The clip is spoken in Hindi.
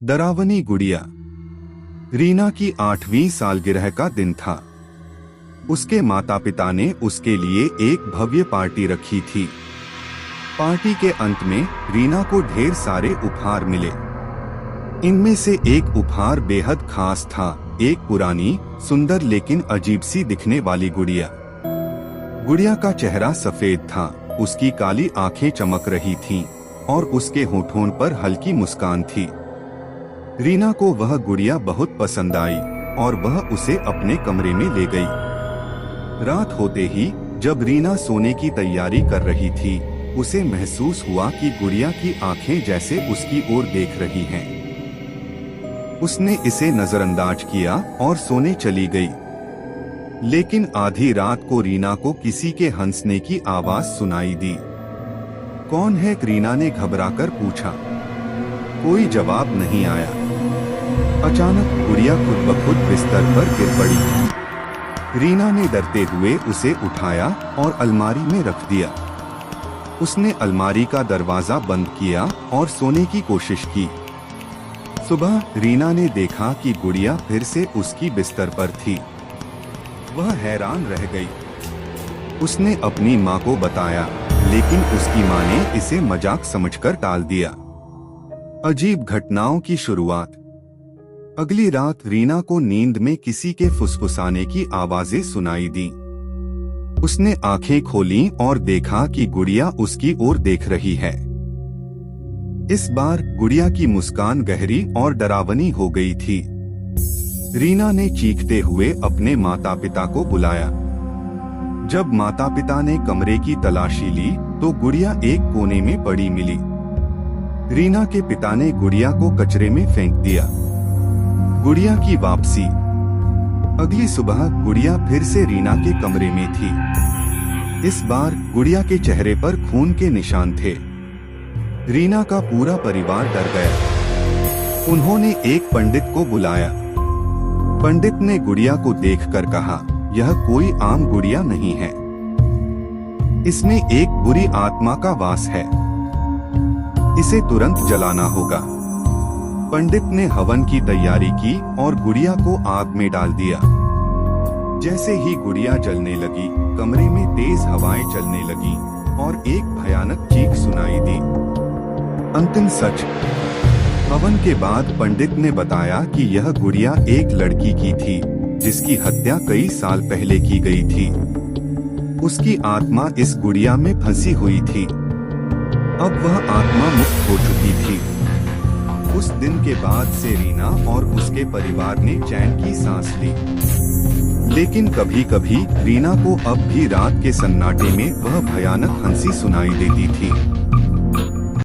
डरावनी गुड़िया। रीना की 8वीं सालगिरह का दिन था। उसके माता पिता ने उसके लिए एक भव्य पार्टी रखी थी। पार्टी के अंत में रीना को ढेर सारे उपहार मिले। इनमें से एक उपहार बेहद खास था, एक पुरानी, सुंदर लेकिन अजीब सी दिखने वाली गुड़िया। गुड़िया का चेहरा सफेद था, उसकी काली आंखें चमक रही थीं और उसके होठों पर हल्की मुस्कान थी। रीना को वह गुड़िया बहुत पसंद आई और वह उसे अपने कमरे में ले गई। रात होते ही जब रीना सोने की तैयारी कर रही थी, उसे महसूस हुआ कि गुड़िया की आंखें जैसे उसकी ओर देख रही हैं। उसने इसे नजरअंदाज किया और सोने चली गई। लेकिन आधी रात को रीना को किसी के हंसने की आवाज सुनाई दी। कौन है? रीना ने घबराकर पूछा। कोई जवाब नहीं आया। अचानक गुड़िया खुद ब खुद बिस्तर पर गिर पड़ी। रीना ने डरते हुए उसे उठाया और अलमारी में रख दिया। उसने अलमारी का दरवाजा बंद किया और सोने की कोशिश की। सुबह रीना ने देखा कि गुड़िया फिर से उसकी बिस्तर पर थी। वह हैरान रह गई। उसने अपनी माँ को बताया, लेकिन उसकी माँ ने इसे मजाक समझकर टाल दिया। अजीब घटनाओं की शुरुआत। अगली रात रीना को नींद में किसी के फुसफुसाने की आवाजें सुनाई दी। उसने आंखें खोलीं और देखा कि गुड़िया उसकी ओर देख रही है। इस बार गुड़िया की मुस्कान गहरी और डरावनी हो गई थी। रीना ने चीखते हुए अपने माता पिता को बुलाया। जब माता पिता ने कमरे की तलाशी ली तो गुड़िया एक कोने में पड़ी मिली। रीना के पिता ने गुड़िया को कचरे में फेंक दिया। गुड़िया की वापसी। अगली सुबह गुड़िया फिर से रीना के कमरे में थी। इस बार गुड़िया के चेहरे पर खून के निशान थे। रीना का पूरा परिवार डर गया। उन्होंने एक पंडित को बुलाया। पंडित ने गुड़िया को देखकर कहा, यह कोई आम गुड़िया नहीं है। इसमें एक बुरी आत्मा का वास है। इसे तुरंत जलाना होगा। पंडित ने हवन की तैयारी की और गुड़िया को आग में डाल दिया। जैसे ही गुड़िया जलने लगी, कमरे में तेज हवाएं चलने लगी और एक भयानक चीख सुनाई दी। अंतिम सच। हवन के बाद पंडित ने बताया कि यह गुड़िया एक लड़की की थी, जिसकी हत्या कई साल पहले की गई थी। उसकी आत्मा इस गुड़िया में फंसी हुई थी। अब वह आत्मा मुक्त हो चुकी थी। उस दिन के बाद से रीना और उसके परिवार ने चैन की सांस ली। लेकिन कभी कभी रीना को अब भी रात के सन्नाटे में वह भयानक हंसी सुनाई देती थी।